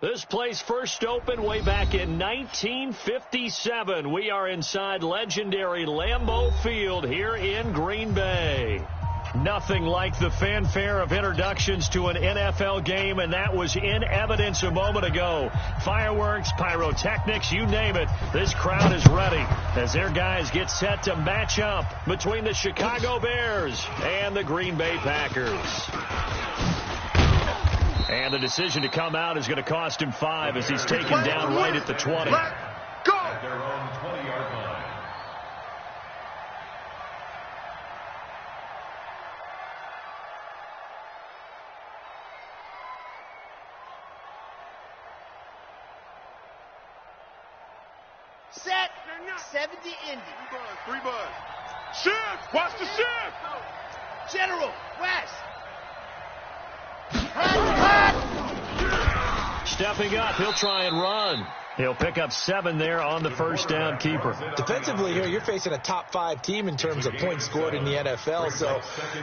This place first opened way back in 1957. We are inside legendary Lambeau Field here in Green Bay. Nothing like the fanfare of introductions to an NFL game, and that was in evidence a moment ago. Fireworks, pyrotechnics, you name it. This crowd is ready as their guys get set to match up between the Chicago Bears and the Green Bay Packers. And the decision to come out is going to cost him 5 as he's taken down right at the 20. Go! Their own 20-yard line. Set. 70 Indy. 3 buzz. Shift. Watch the shift. General. West. Stepping up, he'll try and run. He'll pick up 7 there on the first down keeper. Defensively here, you're facing a top 5 team in terms of points scored in the NFL. So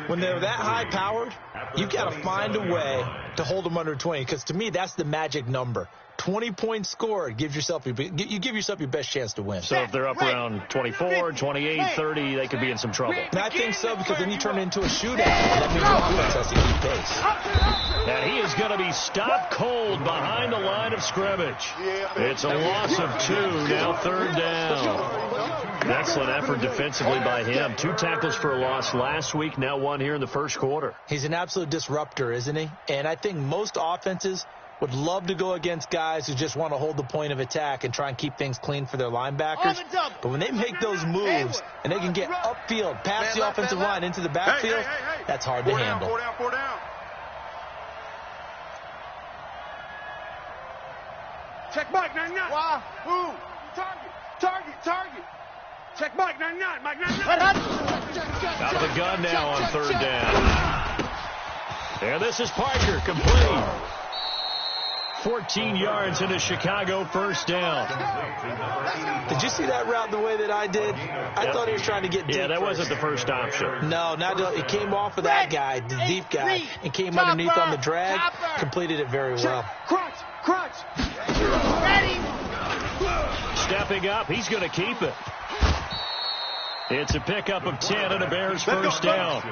when they're that high-powered, you've got to find a way to hold them under 20. Because to me, that's the magic number. 20 points scored, you give yourself your best chance to win. So if they're up around 24, 28, 30, they could be in some trouble. And I think so, because then you turn it into a shootout. That means the offense has to keep pace. And he is going to be stopped cold behind the line of scrimmage. It's a loss of 2, now 3rd down. Excellent effort defensively by him. 2 tackles for a loss last week, now 1 here in the first quarter. He's an absolute disruptor, isn't he? And I think most offenses would love to go against guys who just want to hold the point of attack and try and keep things clean for their linebackers. But when they make those moves and they can get upfield, past the offensive line into the backfield, that's hard to handle. 4 down. Check Mike 99. Wow. Who? Target. Check Mike 99. Mike 99. Out of the gun now on 3rd down. And this is Parker, complete. 14 yards into Chicago, first down. Did you see that route the way that I did? I thought he was trying to get deep. Yeah, that wasn't the first option. No, it came off of that guy, the deep guy, and came underneath on the drag, completed it very well. Crunch. Ready. Stepping up, he's going to keep it. It's a pickup of 10 and a Bears first down.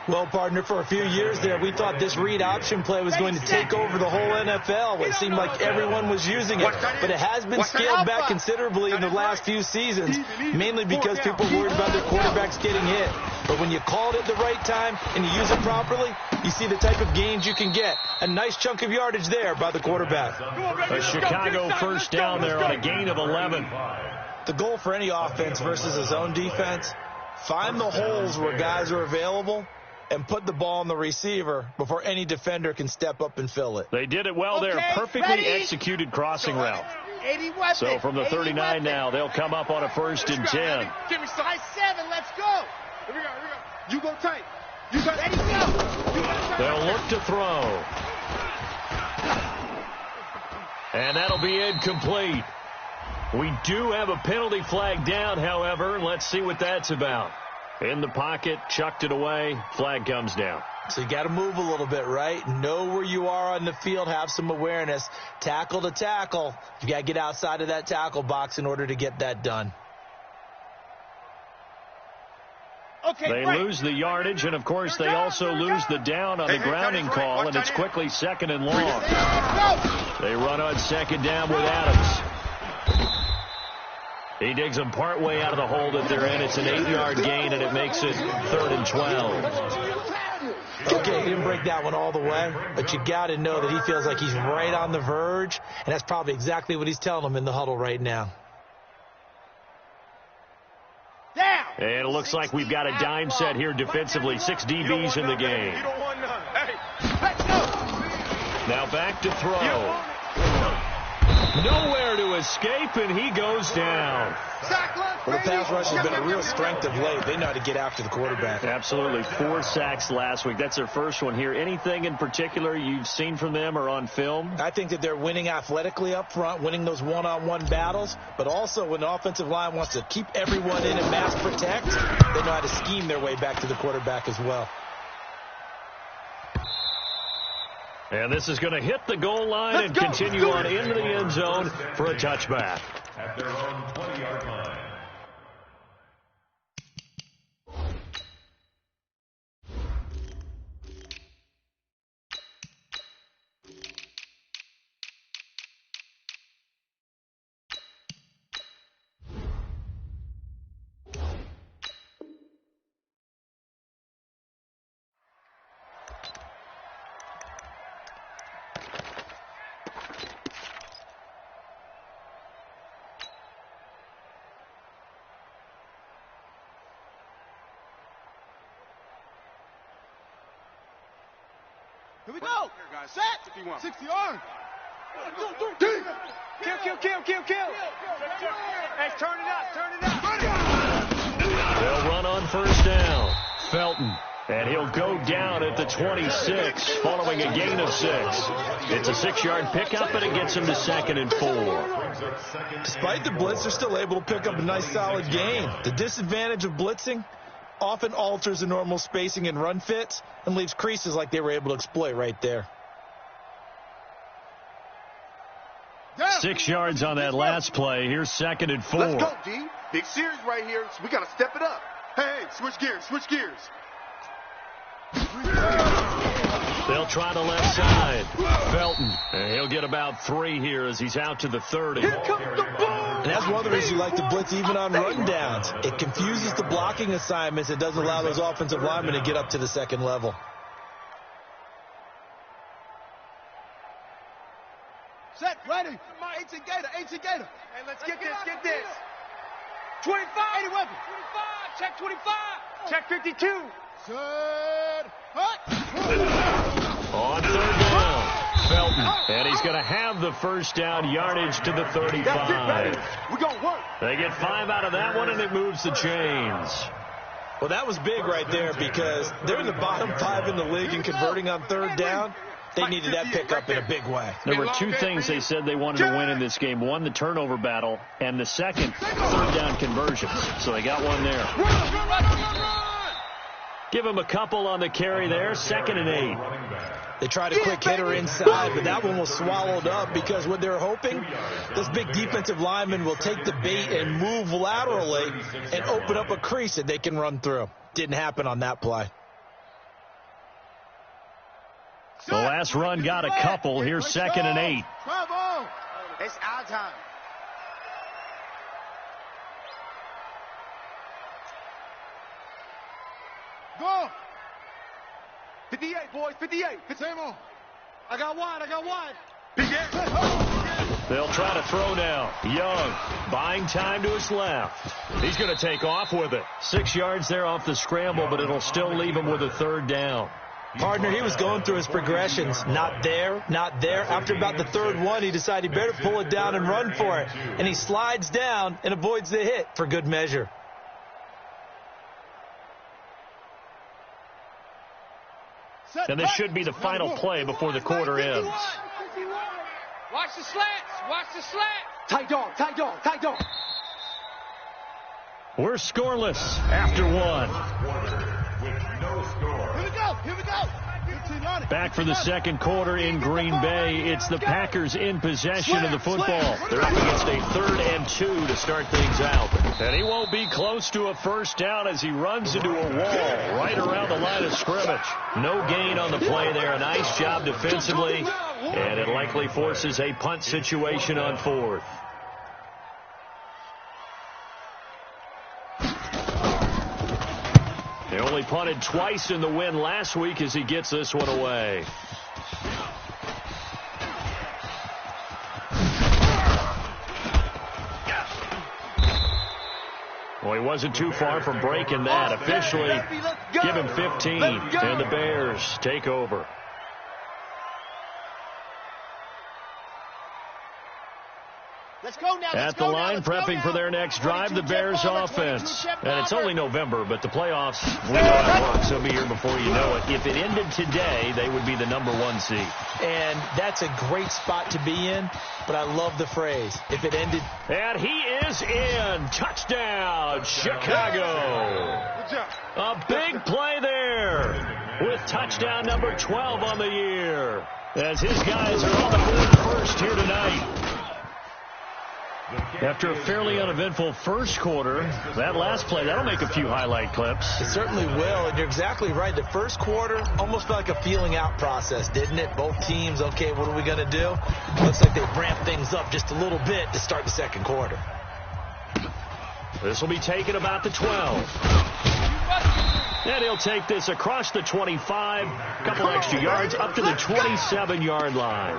Well, partner, for a few years there, we thought this read option play was going to take over the whole NFL. It seemed like everyone was using it, but it has been scaled back considerably in the last few seasons, mainly because people are worried about their quarterbacks getting hit. But when you call it at the right time and you use it properly, you see the type of gains you can get. A nice chunk of yardage there by the quarterback. A Chicago first down there on a gain of 11. The goal for any offense versus his own defense, find the holes where guys are available and put the ball on the receiver before any defender can step up and fill it. They did it well there. Perfectly executed crossing route. So from the 39 now, they'll come up on a 1st and 10. Give me size 7. Let's go. Here we go. You go tight. Ready, go. They'll look to throw. And that'll be incomplete. We do have a penalty flag down, however. Let's see what that's about. In the pocket, chucked it away, flag comes down. So you got to move a little bit, right? Know where you are on the field, have some awareness. Tackle to tackle. You got to get outside of that tackle box in order to get that done. They lose the yardage, and, of course, they also lose the down on the grounding call, and it's quickly 2nd and long. They run on 2nd down with Adams. He digs them partway out of the hole that they're in. It's an 8-yard gain, and it makes it 3rd and 12. Okay, he didn't break that one all the way, but you got to know that he feels like he's right on the verge, and that's probably exactly what he's telling them in the huddle right now. And it looks like we've got a dime set here defensively. 6 DBs in the game. Now back to throw. Nowhere to escape, and he goes down. Well, the pass rush has been a real strength of late. They know how to get after the quarterback. Absolutely. 4 sacks last week. That's their first one here. Anything in particular you've seen from them or on film? I think that they're winning athletically up front, winning those one-on-one battles, but also when the offensive line wants to keep everyone in and mass protect, they know how to scheme their way back to the quarterback as well. And this is going to hit the goal line and continue on into the end zone for a touchback. At their own 20-yard line. Here we go. Set. 51. 60 yards. Kill. Hey, turn it up. They'll run on first down. Felton. And he'll go down at the 26 following a gain of 6. It's a 6-yard pickup, and it gets him to 2nd and 4. Despite the blitz, they're still able to pick up a nice solid gain. The disadvantage of blitzing often alters the normal spacing and run fits and leaves creases like they were able to exploit right there. 6 yards on that last play. Here's 2nd and 4. Let's go, D. Big series right here, so we got to step it up. Hey, switch gears. They'll try the left side. Felton. And he'll get about 3 here as he's out to the 30. Here comes the ball. And that's one of the reasons you like to blitz even on run downs. It confuses the blocking assignments. It doesn't allow those offensive linemen to get up to the second level. Set. Ready. 18 Gator. Hey, let's get this. 25. 80 weapon. 25. Check 25. Check 52. Set. Hut. On 3rd down. Felton. And he's going to have the first down yardage to the 35. We're going to work. They get 5 out of that one, and it moves the chains. Well, that was big right there because they're in the bottom 5 in the league in converting on 3rd down. They needed that pickup in a big way. There were 2 things they said they wanted to win in this game. One, the turnover battle, and the second, 3rd down conversions. So they got one there. Run. Give him a couple on the carry there. 2nd and 8. They tried a quick hitter inside, but that one was swallowed up because what they're hoping, this big defensive lineman will take the bait and move laterally and open up a crease that they can run through. Didn't happen on that play. The last run got a couple. Here's 2nd and 8. Bravo. It's our time. Go. 58, boys. 58. Same on. I got one. They'll try to throw now. Young buying time to his left. He's going to take off with it. 6 yards there off the scramble, but it'll still leave him with a 3rd down. Partner, he was going through his progressions. Not there. After about the 3rd one, he decided he better pull it down and run for it. And he slides down and avoids the hit for good measure. And this should be the final play before the quarter ends. Watch the slats. Tight dog. We're scoreless after 1. With no score. Here we go. Back for the 2nd quarter in Green Bay. It's the Packers in possession of the football. They're up against a 3rd and 2 to start things out. And he won't be close to a first down as he runs into a wall right around the line of scrimmage. No gain on the play there. A nice job defensively. And it likely forces a punt situation on 4th. They only punted twice in the win last week as he gets this one away. Well, he wasn't too far from breaking that. Officially, give him 15, and the Bears take over. Let's go now. At the line, prepping for their next drive, the Bears offense. And it's only November, but the playoffs, we know how it works. They'll be here before you know it. If it ended today, they would be the number 1 seed. And that's a great spot to be in, but I love the phrase, if it ended. And he is in. Touchdown, Chicago. Good job. A big play there. with touchdown number 12 on the year. As his guys are on the board first here tonight. After a fairly uneventful first quarter, that last play, that'll make a few highlight clips. It certainly will, and you're exactly right. The first quarter almost felt like a feeling out process, didn't it? Both teams, okay, what are we going to do? Looks like they ramped things up just a little bit to start the second quarter. This will be taken about the 12. And he'll take this across the 25, a couple extra yards, up to the 27-yard line.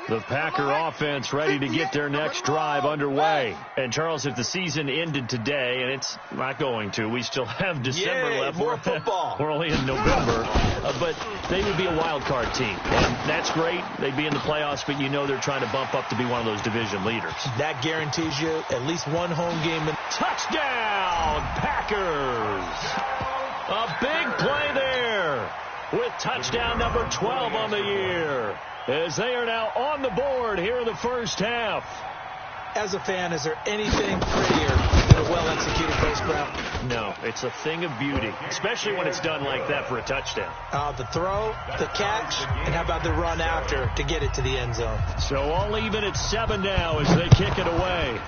The Packer offense ready to get their next drive underway. And, Charles, if the season ended today, and it's not going to, we still have December left. More football. We're only in November. But they would be a wild card team. And that's great. They'd be in the playoffs, but you know they're trying to bump up to be one of those division leaders. That guarantees you at least one home game. Touchdown, Packers! A big play there with touchdown number 12 on the year. As they are now on the board here in the first half. As a fan, is there anything prettier than a well-executed post route? No, it's a thing of beauty, especially when it's done like that for a touchdown. The throw, the catch, and how about the run after to get it to the end zone? So all even at 7 now as they kick it away.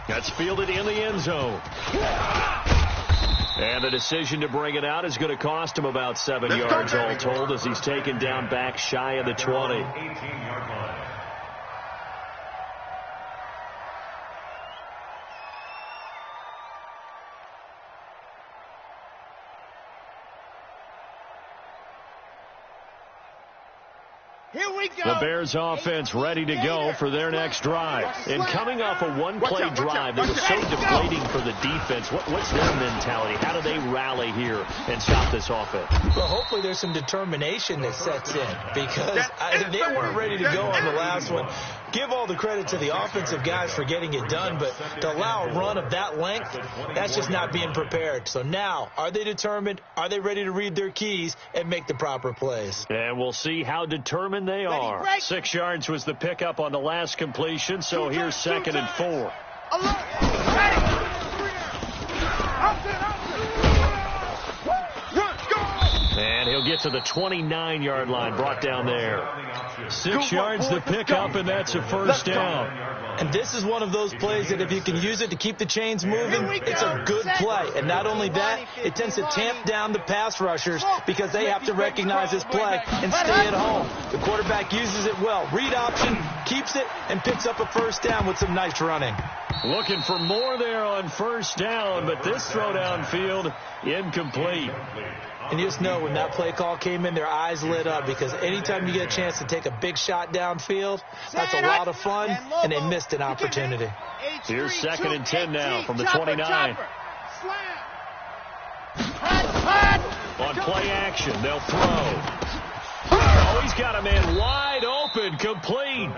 That's fielded in the end zone. And the decision to bring it out is going to cost him about 7 yards all told as he's taken down back shy of the 20. 18-yard line. Here we go. The Bears offense ready to go for their next drive. And coming off a one-play drive that was so deflating for the defense, what's their mentality? How do they rally here and stop this offense? Well, hopefully there's some determination that sets in because they weren't ready to go on the last one. Give all the credit to the offensive guys for getting it done, but to allow a run of that length, that's just not being prepared. So now, are they determined? Are they ready to read their keys and make the proper plays? And we'll see how determined they are. 6 yards was the pickup on the last completion, so here's 2nd and 4. And he'll get to the 29-yard line, brought down there. 6 yards the pickup, and that's a first down. And this is one of those plays that if you can use it to keep the chains moving, it's a good play. And not only that, it tends to tamp down the pass rushers because they have to recognize this play and stay at home. The quarterback uses it well. Read option, keeps it, and picks up a first down with some nice running. Looking for more there on first down, but this throw downfield incomplete. And you just know when that play call came in, their eyes lit up because anytime you get a chance to take a big shot downfield, that's a lot of fun, and they missed an opportunity. Here's 2nd and 10 now from the 29. On play action, they'll throw. Oh, he's got a man wide open, complete.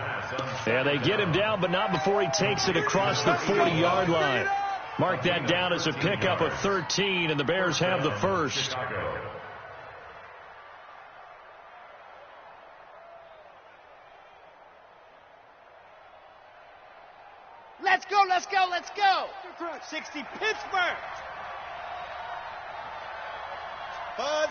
And they get him down, but not before he takes it across the 40-yard line. Mark that down as a pickup of 13, and the Bears have the first. Let's go, let's go, let's go. 60 Pittsburgh. Buzz.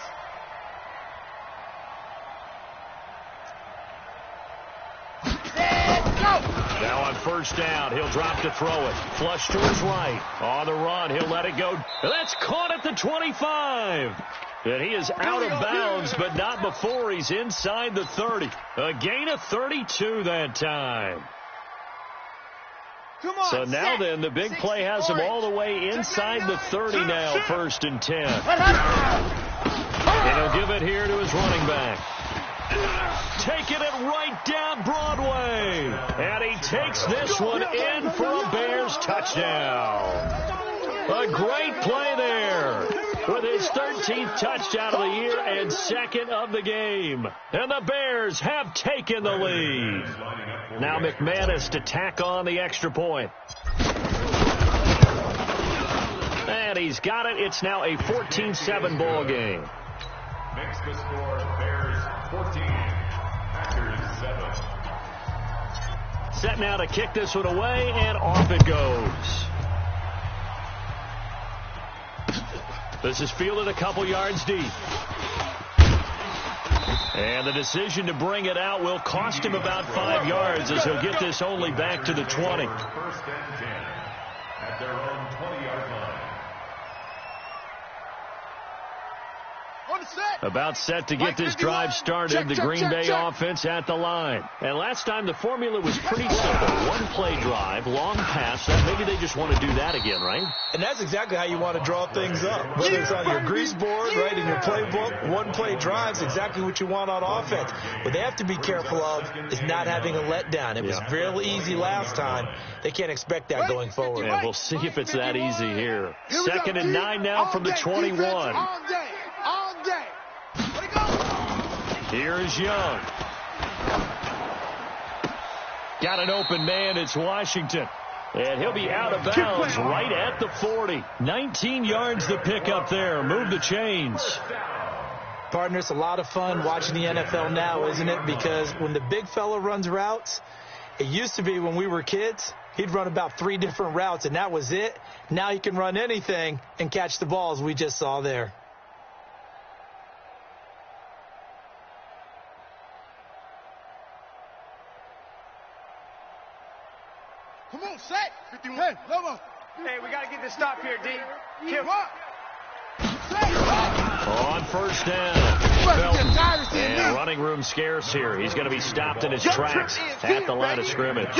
Now on first down, he'll drop to throw it. Flush to his right. On the run, he'll let it go. That's caught at the 25. And he is out of bounds, but not before he's inside the 30. A gain of 32 that time. Come on, so now then, the big play has him all the way inside the 30 now, 1st and 10. And he'll give it here to his running back. Taking it right down Broadway. And he takes this one in for a Bears touchdown. A great play there with his 13th touchdown of the year and 2nd of the game. And the Bears have taken the lead. Now McManus to tack on the extra point. And he's got it. It's now a 14-7 ball game. Makes the score Bears 14, Packers 7. Set now to kick this one away, and off it goes. This is fielded a couple yards deep. And the decision to bring it out will cost him about 5 yards as he'll get this only back to the 20. First and 10 at their own 20-yard line. About set to get this drive started, the Green Bay offense at the line. And last time the formula was pretty simple. One play drive, long pass. Maybe they just want to do that again, right? And that's exactly how you want to draw things up. Whether it's on your grease board, right, in your playbook, one play drive is exactly what you want on offense. What they have to be careful of is not having a letdown. It was real easy last time. They can't expect that going forward. And we'll see if it's that easy here. Second and 9 now from the 21. Here is Young. Got an open man. It's Washington. And he'll be out of bounds right at the 40. 19 yards to pick up there. Move the chains. Partner, it's a lot of fun watching the NFL now, isn't it? Because when the big fella runs routes, it used to be when we were kids, he'd run about 3 different routes, and that was it. Now he can run anything and catch the balls we just saw there. Come on, set. 51. Hey, Lobo. Hey, we got to get this stop here, D. Kill. On first down. Felton. And running room scarce here. He's going to be stopped in his tracks at the line of scrimmage.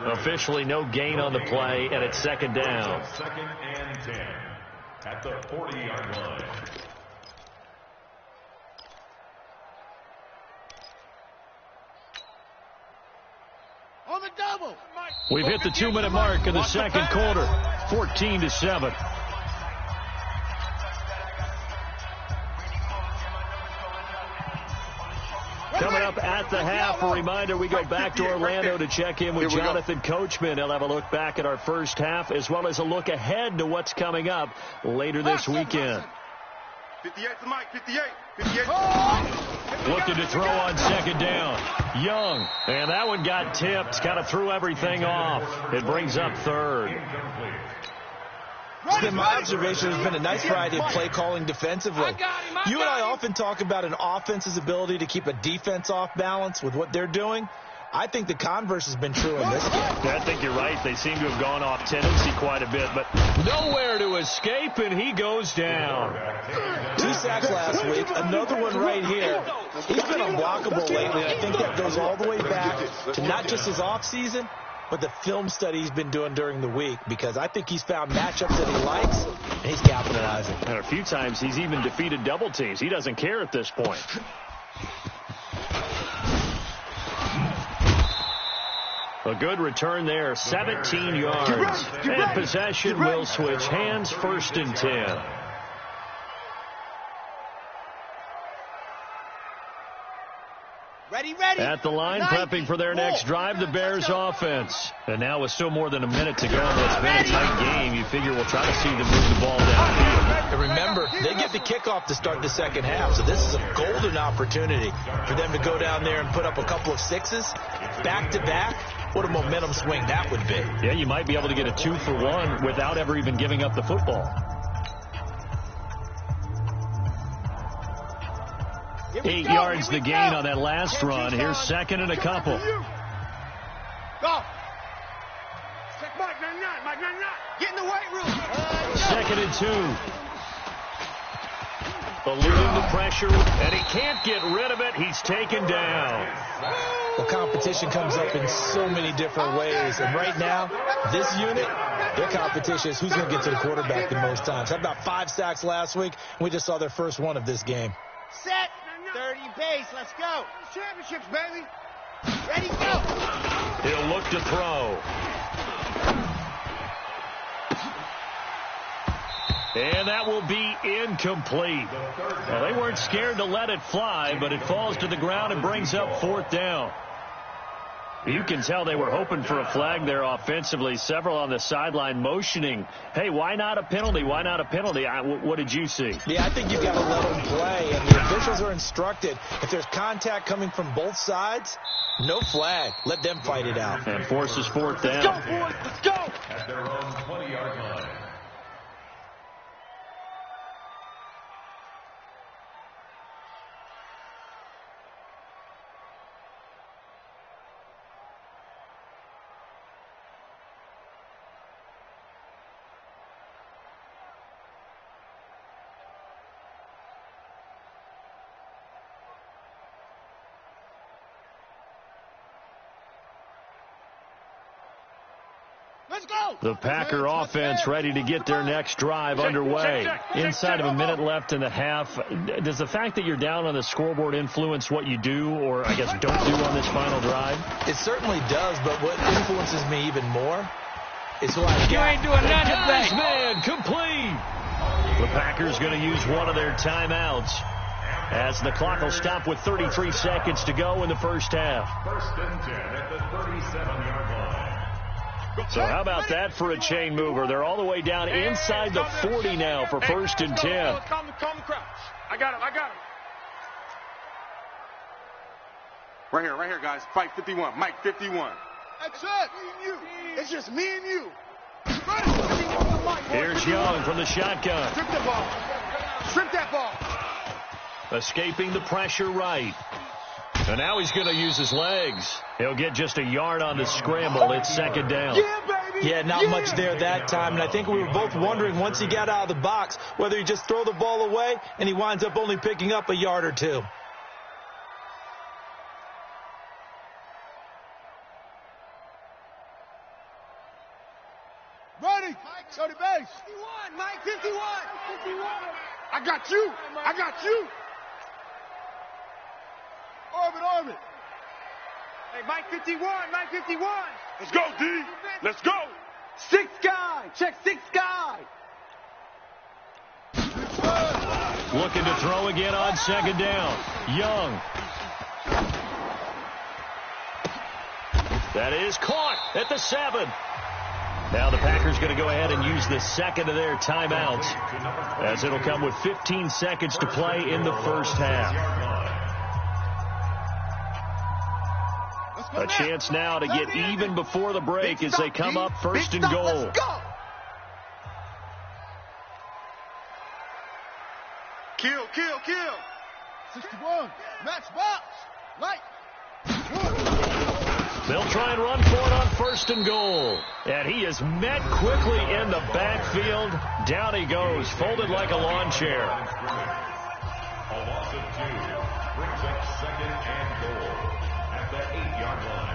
Officially no gain on the play, and it's second down. Second and 10 at the 40-yard line. On the double. We've hit the 2-minute mark in the second quarter. 14-7. Coming up at the half, a reminder, we go back to Orlando to check in with Jonathan Coachman. He'll have a look back at our first half as well as a look ahead to what's coming up later this weekend. 58 to Mike, 58. 58. Looking to throw on second down. Young. And that one got tipped. Kind of threw everything off. It brings up third. It's been my observation. There's been a nice variety of play calling defensively. You and I often talk about an offense's ability to keep a defense off balance with what they're doing. I think the converse has been true in this game. Yeah, I think you're right. They seem to have gone off tendency quite a bit, but nowhere to escape, and he goes down. 2 sacks last week, another one right here. He's been unblockable lately. I think that goes all the way back to not just his offseason, but the film study he's been doing during the week, because I think he's found matchups that he likes, and he's capitalizing. And a few times he's even defeated double teams. He doesn't care at this point. A good return there, 17 yards. And possession will switch hands, 1st and 10. Ready. At the line, prepping for their next drive, the Bears offense. And now with still more than a minute to go in what's been a tight game, you figure we'll try to see them move the ball downfield. And remember, they get the kickoff to start the second half, so this is a golden opportunity for them to go down there and put up a couple of 6s back-to-back. What a momentum swing that would be. Yeah, you might be able to get a 2-for-1 without ever even giving up the football. 8 yards the gain on that last run. Here's second and a couple. Go. Check Mike 99. Mike 99. Get in the weight room. Second and 2. Eluding the pressure, and he can't get rid of it. He's taken down. Well, competition comes up in so many different ways. And right now, this unit, their competition is who's going to get to the quarterback the most times. Had about 5 sacks last week. We just saw their first one of this game. Set. 30 base. Let's go. Championships, baby. Ready, go. He'll look to throw. And that will be incomplete. Well, they weren't scared to let it fly, but it falls to the ground and brings up 4th down. You can tell they were hoping for a flag there offensively. Several on the sideline motioning, hey, why not a penalty? Why not a penalty? What did you see? Yeah, I think you've got to let them play, and the officials are instructed. If there's contact coming from both sides, no flag. Let them fight it out. And forces fourth down. Let's go, boys. Let's go. At their own 20-yard line. Let's go. The Packer offense ready to get their next drive underway. Inside of a minute left in the half. Does the fact that you're down on the scoreboard influence what you do, or I guess don't do on this final drive? It certainly does, but what influences me even more is who I got. You ain't doing nothing Guys, today. man, complete. The Packers going to use one of their timeouts as the clock will stop with 33 seconds to go in the first half. First and 10 at the 37-yard line. So how about that for a chain mover? They're all the way down inside the 40 now for first and 10. Calm the crouch. I got him. Right here, guys. Fight 51. Mike 51. That's it. Me and you. It's just me and you. Here's Young from the shotgun. Strip the ball. Strip that ball. Escaping the pressure right. And now he's going to use his legs. He'll get just a yard on the scramble. It's second down. Yeah, baby. Yeah, not much there that time, and I think we were both wondering once he got out of the box whether he just throw the ball away and he winds up only picking up a yard or two. Ready. Go to base. 51. Mike 51. I got you. Orbit. Hey, Mike 51. Let's go, D. Let's go. 6 guy. Check 6 guy. Looking to throw again on second down. Young. That is caught at the 7. Now the Packers going to go ahead and use the second of their timeouts, as it'll come with 15 seconds to play in the first half. A chance now to get even before the break as they come up first and goal. Let's go. Kill. 61. Match box. Light. They'll try and run for it on first and goal. And he is met quickly in the backfield. Down he goes, folded like a lawn chair. A loss of 2 brings up second and goal at the 8-yard line.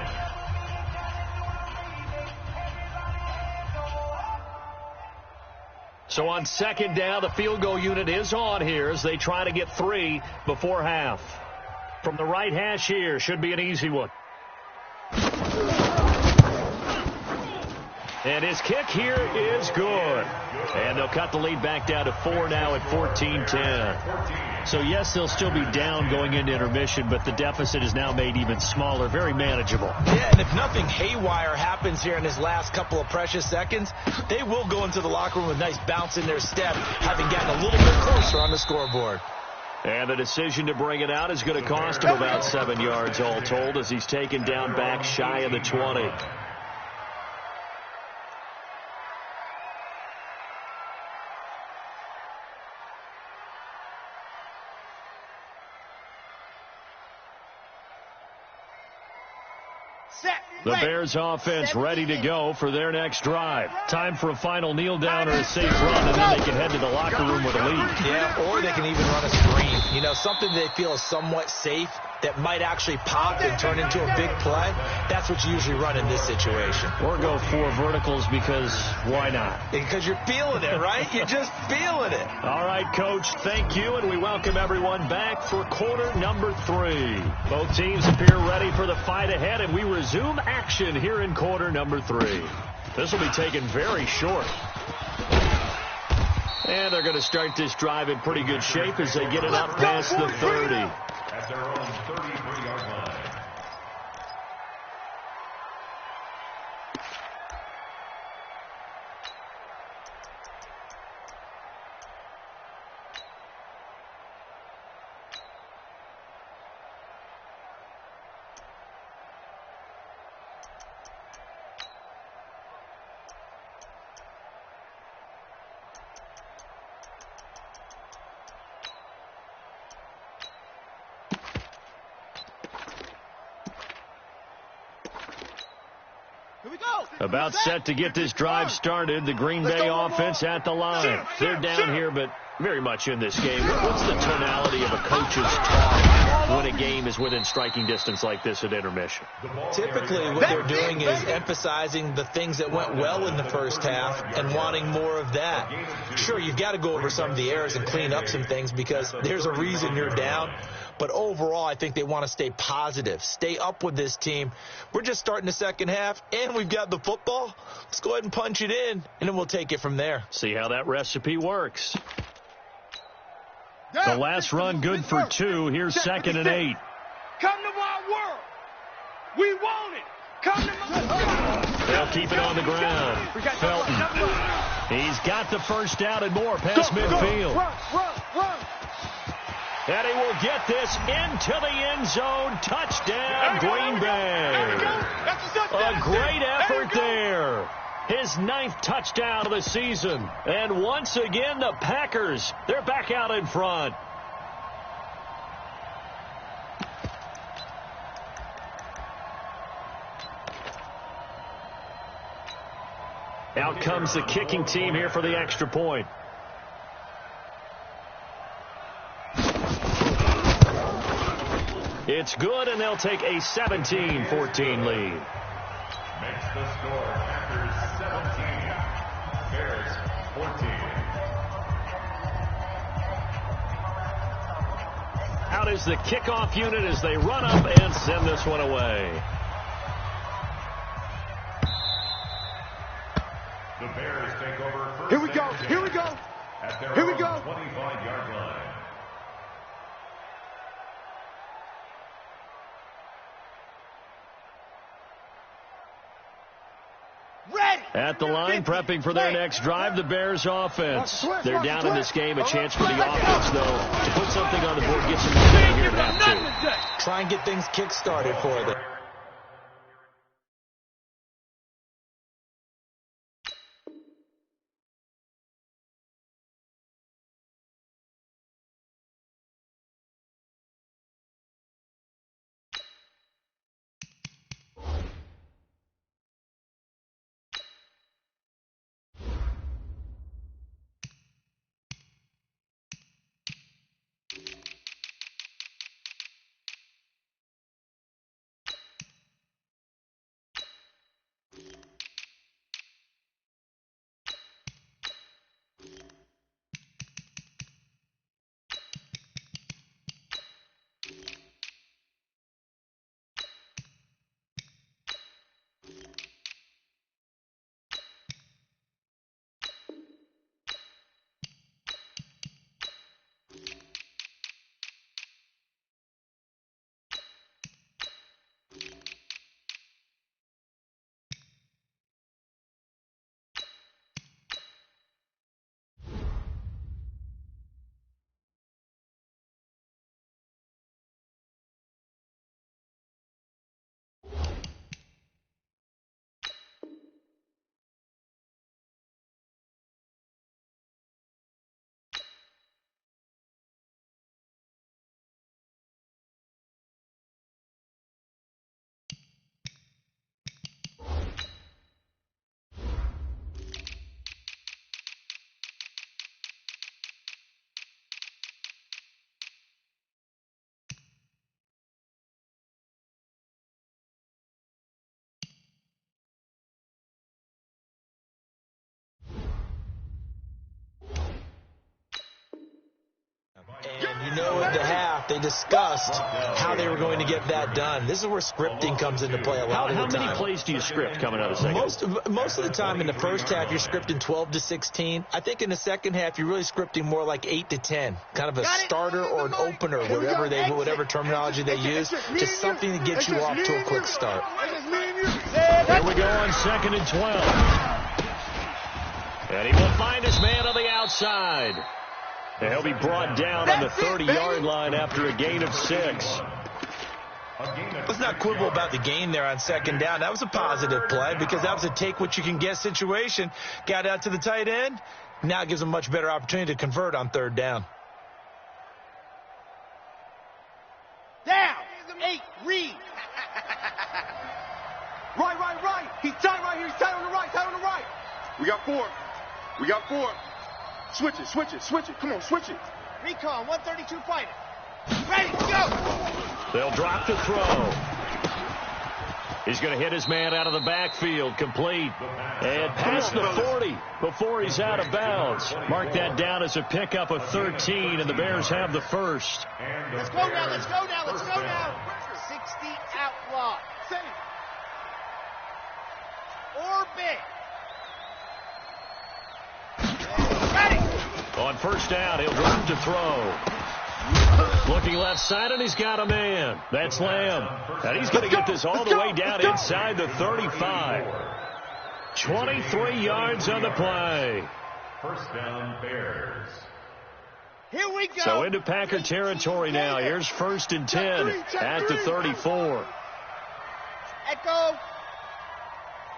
So on second down, the field goal unit is on here as they try to get 3 before half. From the right hash here, should be an easy one. And his kick here is good. And they'll cut the lead back down to 4 now at 14-10. So, yes, they'll still be down going into intermission, but the deficit is now made even smaller, very manageable. Yeah, and if nothing haywire happens here in his last couple of precious seconds, they will go into the locker room with a nice bounce in their step, having gotten a little bit closer on the scoreboard. And the decision to bring it out is going to cost him about 7 yards all told as he's taken down back shy of the 20. The Bears offense ready to go for their next drive. Time for a final kneel down or a safe run, and then they can head to the locker room with a lead. Yeah, or they can even run a screen. You know, something they feel is somewhat safe that might actually pop and turn into a big play. That's what you usually run in this situation. Or go 4 verticals because why not? Because you're feeling it, right? You're just feeling it. All right, Coach, thank you, and we welcome everyone back for quarter number 3. Both teams appear ready for the fight ahead, and we resume action here in quarter number 3. This will be taken very short. And they're going to start this drive in pretty good shape as they get it up past the 30. At their own 33-yard line. About set to get this drive started. The Green Bay offense at the line. They're down here, but very much in this game. What's the tonality of a coach's talk when a game is within striking distance like this at intermission? Typically, what they're doing is emphasizing the things that went well in the first half and wanting more of that. Sure, you've got to go over some of the errors and clean up some things because there's a reason you're down. But overall, I think they want to stay positive, stay up with this team. We're just starting the second half, and we've got the football. Let's go ahead and punch it in, and then we'll take it from there. See how that recipe works. The last run good for 2. Here's 2nd and 8. Come to my world. We want it. Come to my world. They'll keep it on the ground. Felton. He's got the first down and more past midfield. Run. And he will get this into the end zone. Touchdown, Green Bay. A great effort there. His 9th touchdown of the season. And once again, the Packers, they're back out in front. Out comes the kicking team here for the extra point. It's good, and they'll take a 17-14 lead. Makes the score Packers 17, Bears 14. Out is the kickoff unit as they run up and send this one away. The Bears take over first. Here we go. At their Here we own go. 25-yard line. At the line, prepping for their next drive, the Bears offense. They're down in this game. A chance for the offense, though, to put something on the board, get some momentum here at half 2. Try and get things kick-started for them. And you know, at the half, they discussed how they were going to get that done. This is where scripting comes into play a lot of the time. How many plays do you script coming out of the second? Most of the time in the first half, you're scripting 12 to 16. I think in the second half, you're really scripting more like 8 to 10. Kind of a starter or an opener, whatever terminology they use. Just something to get you off to a quick start. Here we go on 2nd and 12. And he will find his man on the outside. And he'll be brought down on the 30-yard line after a gain of 6. Let's not quibble about the gain there on 2nd down. That was a positive play because that was a take-what-you-can-get situation. Got out to the tight end. Now it gives them a much better opportunity to convert on 3rd down. Down. 8, read. Right. He's tight right here. He's tight on the right. We got 4. Switch it. Come on, switch it. Recon, 132 fighter. Ready, go! They'll drop the throw. He's going to hit his man out of the backfield, complete. And past the 40 before he's out of bounds. Mark that down as a pickup of 13, and the Bears have the first. Let's go now. 60 outlaw. Orbit. Ready. On first down, he'll drop to throw. Looking left side, and he's got a man. That's Lamb. And he's going to get this all the way down inside the 35. 23 yards on the play. First down, Bears. Here we go. So into Packer territory now. Here's 1st and 10 at the 34. Echo.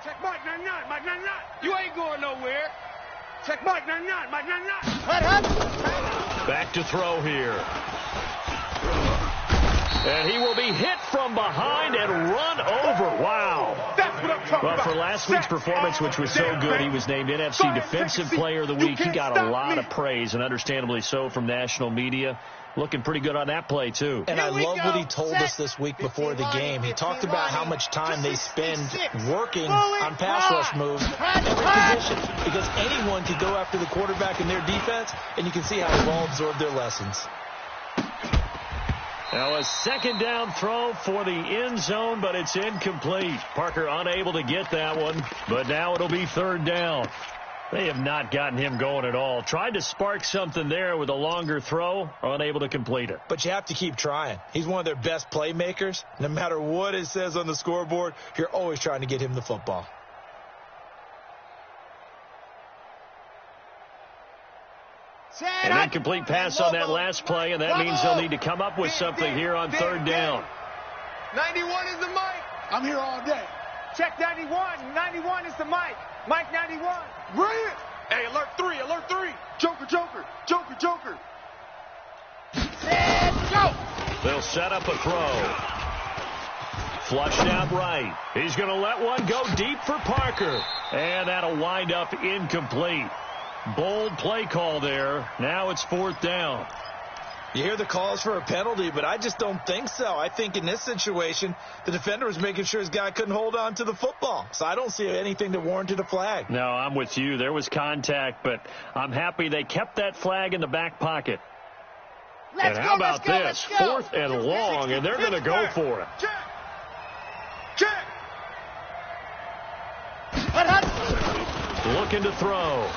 Check Mike 99. You ain't going nowhere. Check Mike 99. Hut. Back to throw here. And he will be hit from behind and run over. Wow. That's what I'm talking Well, about. for last week's performance, which was so good, he was named NFC Defensive Player of the Week. He got a lot of praise, and understandably so, from national media. Looking pretty good on that play, too. And I love what he told us this week before the game. He talked about how much time they spend working on pass rush moves every position, because anyone could go after the quarterback in their defense, and you can see how they've all absorbed their lessons. Now a second down throw for the end zone, but it's incomplete. Parker unable to get that one, but now it'll be 3rd down. They have not gotten him going at all. Tried to spark something there with a longer throw, unable to complete it. But you have to keep trying. He's one of their best playmakers. No matter what it says on the scoreboard, you're always trying to get him the football. An incomplete pass on that last play, and that means they'll need to come up with something here on 3rd down. 91 is the mic. I'm here all day. Check 91. 91 is the mic. Mike 91. Bring it. Hey, alert 3. Joker. Set, go. They'll set up a throw. Flushed out right. He's going to let one go deep for Parker. And that'll wind up incomplete. Bold play call there. Now it's 4th down. You hear the calls for a penalty, but I just don't think so. I think in this situation, the defender was making sure his guy couldn't hold on to the football. So I don't see anything that warranted a flag. No, I'm with you. There was contact, but I'm happy they kept that flag in the back pocket. And how about this? 4th and long, and they're going to go for it. Check. Looking to throw.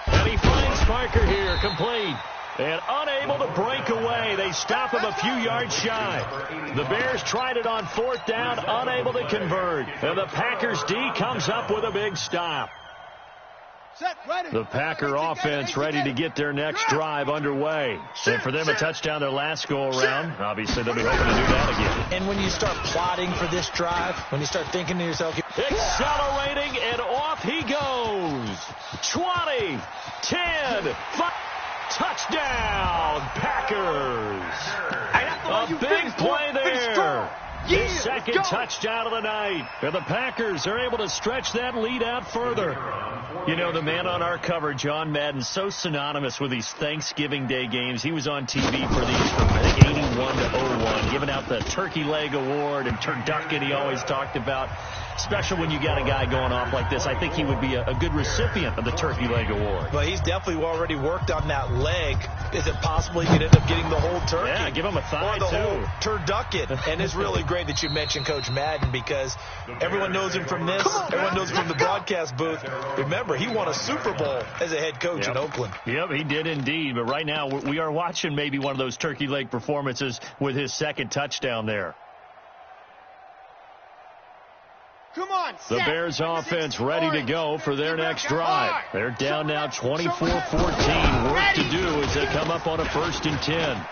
And he finds Parker here, complete. And unable to break away. They stop him a few yards shy. The Bears tried it on 4th down, unable to convert. And the Packers D comes up with a big stop. The Packer offense ready to get their next drive underway. And for them, a touchdown their last go-around. Obviously, they'll be hoping to do that again. And when you start plotting for this drive, when you start thinking to yourself, accelerating, and off he goes. 20, 10, 5. Touchdown, Packers. A big play there. His second touchdown of the night. And the Packers are able to stretch that lead out further. You know, the man on our cover, John Madden, so synonymous with these Thanksgiving Day games. He was on TV for these from, I think, 81 to 01, giving out the Turkey Leg Award and turducken he always talked about. Special when you got a guy going off like this. I think he would be a good recipient of the Turkey Leg Award. Well, he's definitely already worked on that leg. Is it possible he could end up getting the whole turkey? Yeah, give him a thigh, or the too. whole turducken. And it's really great that you mentioned Coach Madden, because everyone knows him from this. Everyone knows him from the broadcast booth. Remember, he won a Super Bowl as a head coach in Oakland. Yep, he did indeed. But right now, we are watching maybe one of those turkey leg performances with his second touchdown there. Come on, the Bears offense ready to go for their next drive. They're down now 24-14. Work to do as they come up on a 1st and 10.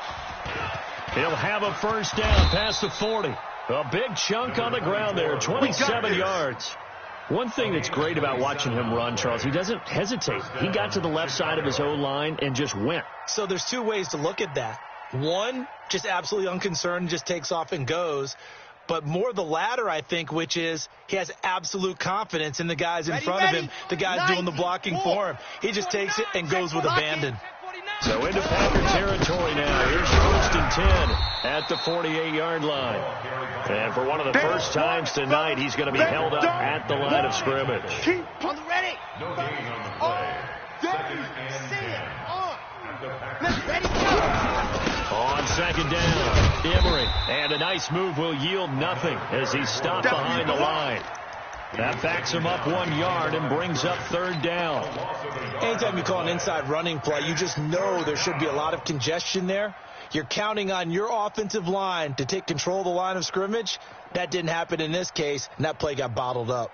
He'll have a first down past the 40. A big chunk on the ground there, 27 yards. One thing that's great about watching him run, Charles, he doesn't hesitate. He got to the left side of his O-line and just went. So there's 2 ways to look at that. One, just absolutely unconcerned, just takes off and goes. but more the latter, I think, which is he has absolute confidence in the guys in front of him, the guys doing the blocking for him. He just takes it and goes with abandon. So into Packer territory now. Here's 1st and 10 at the 48-yard line. And for one of the first times tonight, he's going to be held up at the line of scrimmage. On the ready. No gain on the play. 2nd and 10. Ready, go. On 2nd down, Emery. And a nice move will yield nothing as he's stopped behind the line. That backs him up 1 yard and brings up 3rd down. Anytime you call an inside running play, you just know there should be a lot of congestion there. You're counting on your offensive line to take control of the line of scrimmage. That didn't happen in this case, and that play got bottled up.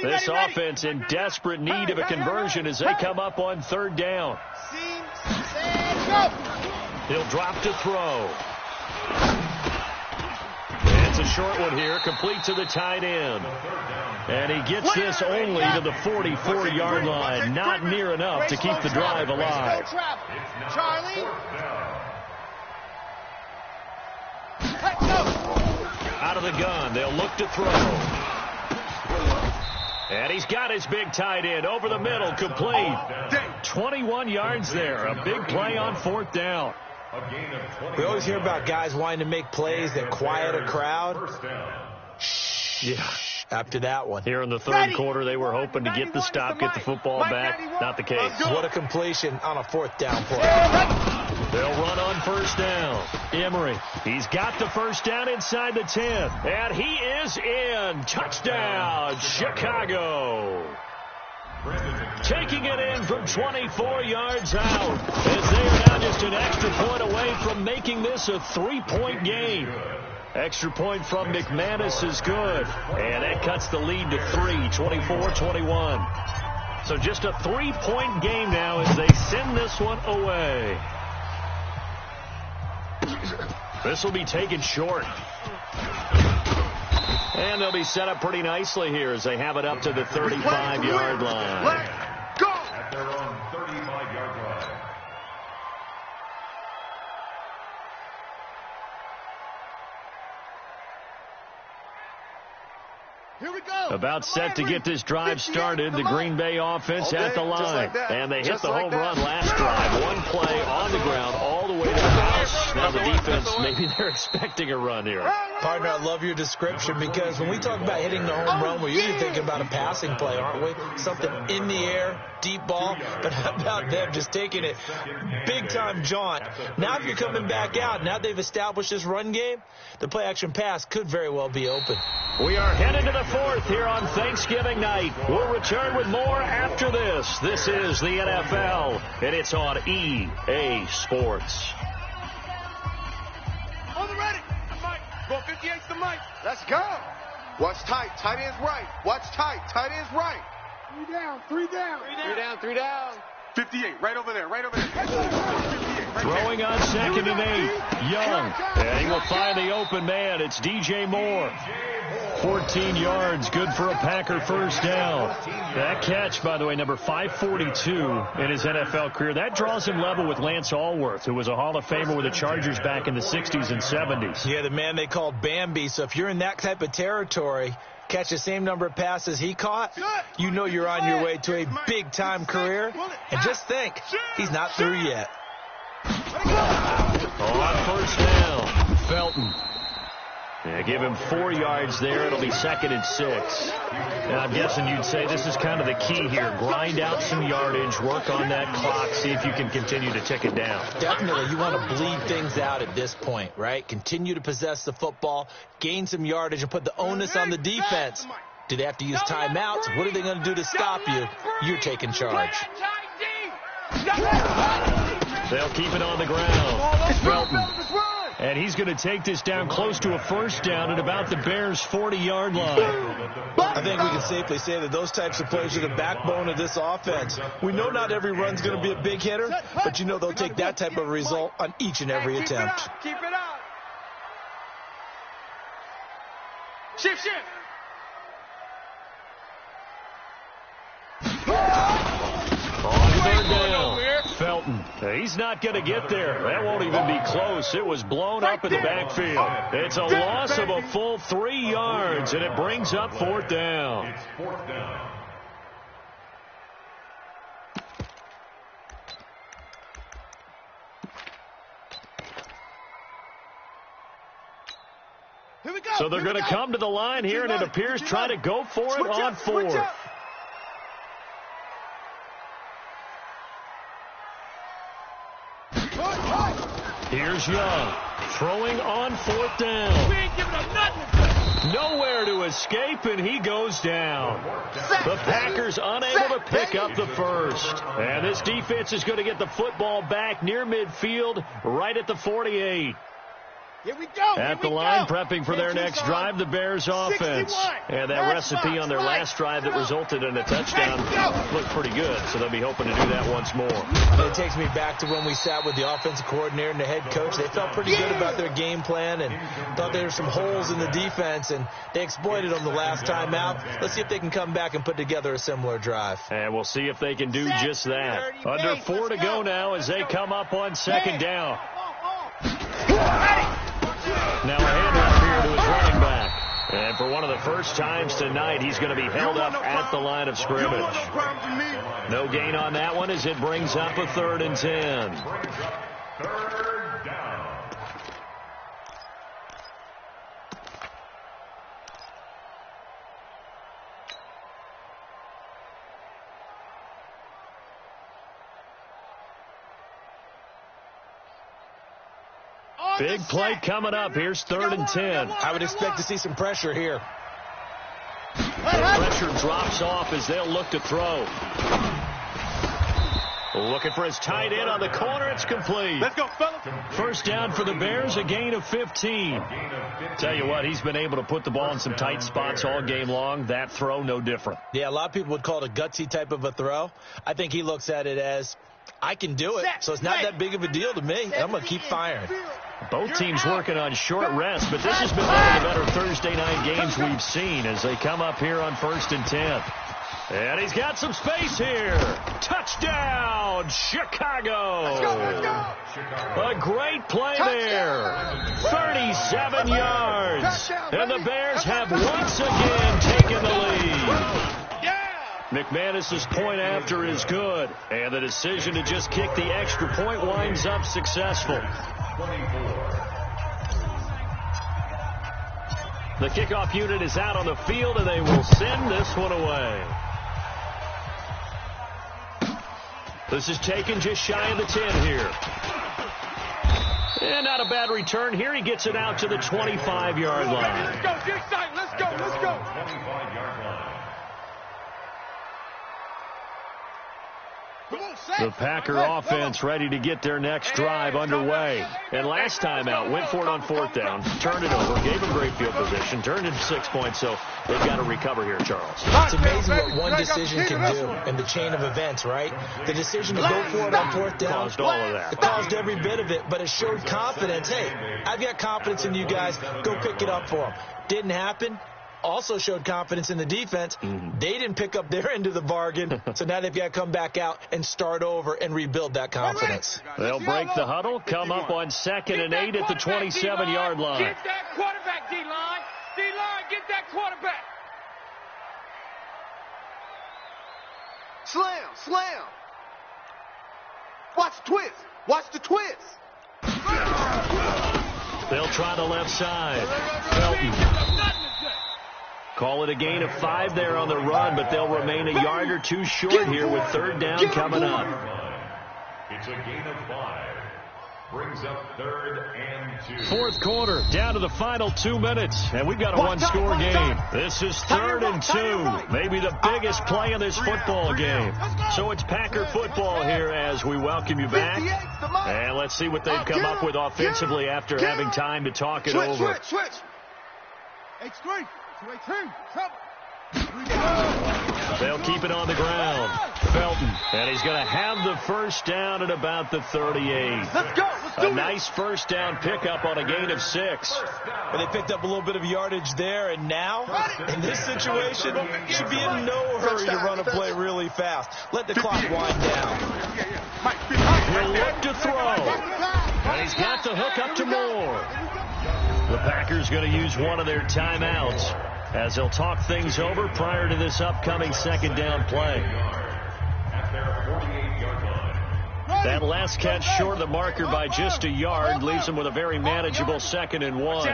This offense in desperate need of a conversion as they come up on 3rd down. He'll drop to throw. It's a short one here, complete to the tight end. And he gets this only to the 44-yard line. Not near enough to keep the drive alive. Charlie. Out of the gun, they'll look to throw. And he's got his big tight end over the middle, complete. 21 yards there, a big play on 4th down. We always hear about guys wanting to make plays that quiet a crowd. Yeah, after that one. Here in the 3rd quarter, they were hoping to get the stop, get the football back. Not the case. What a completion on a 4th down play. They'll run on 1st down. Emery, he's got the 1st down inside the 10. And he is in. Touchdown, Chicago. Taking it in from 24 yards out as they are now just an extra point away from making this a 3-point game. Extra point from McManus is good. And that cuts the lead to 3, 24-21. So just a 3-point game now as they send this one away. This will be taken short. And they'll be set up pretty nicely here as they have it up to the 35-yard line. Let's go. At their own 35-yard line. Here we go. About set to get this drive started. The Green Bay offense at the line. And they hit the home run last drive. One play on the ground all the way to the house. Now the defense, maybe they're expecting a run here. Partner, I love your description because when we talk about hitting the home run, we're usually thinking about a passing play, aren't we? Something in the air, deep ball. But how about them just taking it big-time jaunt? Now if you're coming back out, now they've established this run game, the play-action pass could very well be open. We are headed to the 4th here on Thanksgiving night. We'll return with more after this. This is the NFL, and it's on EA Sports. On the ready. Go 58 to Mike. Let's go. Watch tight. Tight end's right. Watch tight. Tight end's right. 3 down. 3 down. 3 down. 3 down. 58. Right over there. Right over there. 58. Right Throwing on 2nd and 8. Young. And he will find the open man. It's DJ Moore. 14 yards. Good for a Packer 1st down. That catch, by the way, number 542 in his NFL career. That draws him level with Lance Allworth, who was a Hall of Famer with the Chargers back in the 60s and 70s. Yeah, the man they called Bambi. So if you're in that type of territory, catch the same number of passes he caught, you know you're on your way to a big-time career. And just think, he's not through yet. On 1st down, Felton. Yeah, give him 4 yards there. It'll be 2nd and 6. And I'm guessing you'd say this is kind of the key here. Grind out some yardage, work on that clock, see if you can continue to tick it down. Definitely. You want to bleed things out at this point, right? Continue to possess the football, gain some yardage, and put the onus on the defense. Do they have to use timeouts? What are they going to do to stop you? You're taking charge. They'll keep it on the ground. Felton. And he's going to take this down close to a 1st down at about the Bears' 40-yard line. I think we can safely say that those types of plays are the backbone of this offense. We know not every run's going to be a big hitter, but you know they'll take that type of result on each and every attempt. Keep it up. Shift. On 3rd down, Felton. He's not going to get there. That won't even be close. It was blown up in the backfield. It's a loss of a full 3 yards, and it brings up 4th down. It's 4th down. So they're going to come to the line here, and it appears trying to go for it on 4th. Here's Young, throwing on 4th down. We ain't giving up nothing. Nowhere to escape, and he goes down. The Packers unable to pick up the first. And this defense is going to get the football back near midfield, right at the 48. Here we go. At the line, prepping for their next drive, the Bears offense. And that recipe on their last drive that resulted in a touchdown looked pretty good, so they'll be hoping to do that once more. It takes me back to when we sat with the offensive coordinator and the head coach. They felt pretty good about their game plan and thought there were some holes in the defense, and they exploited them the last time out. Let's see if they can come back and put together a similar drive. And we'll see if they can do just that. Under 4 to go now as they come up on 2nd down. Now a handoff here to his running back. And for one of the first times tonight, he's going to be held up at the line of scrimmage. No gain on that one as it brings up a 3rd and 10. 3rd down. Big play coming up. Here's 3rd and 10. I would expect to see some pressure here. The pressure drops off as they'll look to throw. Looking for his tight end on the corner. It's complete. Let's go, fellas. First down for the Bears, a gain of 15. Tell you what, he's been able to put the ball in some tight spots all game long. That throw, no different. Yeah, a lot of people would call it a gutsy type of a throw. I think he looks at it as, I can do it, so it's not that big of a deal to me, and I'm going to keep firing. Both teams working on short rest, but this has been one of the better Thursday night games we've seen as they come up here on 1st and 10. And he's got some space here. Touchdown, Chicago. Let's go. A great play there. 37 yards. And the Bears have once again taken the lead. McManus's point after is good, and the decision to just kick the extra point winds up successful. 24. The kickoff unit is out on the field, and they will send this one away. This is taken just shy of the 10 here. And not a bad return here. He gets it out to the 25-yard line. Let's go. Get excited. Let's go. Let's go. 25-yard line. The Packer offense ready to get their next drive underway. And last time out, went for it on 4th down, turned it over, gave them great field position, turned it to 6 points, so they've got to recover here, Charles. It's amazing what one decision can do in the chain of events, right? The decision to go for it on 4th down Caused all of that. It caused every bit of it, but it showed confidence. Hey, I've got confidence in you guys. Go pick it up for them. Didn't happen. Also showed confidence in the defense. They didn't pick up their end of the bargain, so now they've got to come back out and start over and rebuild that confidence. They'll break the huddle, come up on 2nd and 8 at the 27-yard line. Get that quarterback, D-line. D-line, get that quarterback. Slam. Watch the twist. Watch the twist. They'll try the left side. Felton. Call it a gain of 5 there on the run, but they'll remain a yard or two short here with 3rd down coming up. It's a gain of 5. Brings up 3rd and 2. 4th quarter, down to the final 2 minutes, and we've got a one-score game. This is 3rd and 2, maybe the biggest play in this football game. So it's Packer football here as we welcome you back. And let's see what they've come up with offensively after having time to talk it over. Switch. H3. They'll keep it on the ground. Felton, and he's going to have the first down at about the 38. Let's go. A nice first down pickup on a gain of 6. But they picked up a little bit of yardage there, and now, in this situation, you should be in no hurry to run a play really fast. Let the clock wind down. He'll look to throw. And he's got the hook up to Moore. The Packers going to use one of their timeouts as they'll talk things over prior to this upcoming second down play. That last catch short of the marker by just a yard leaves them with a very manageable 2nd and 1. Watch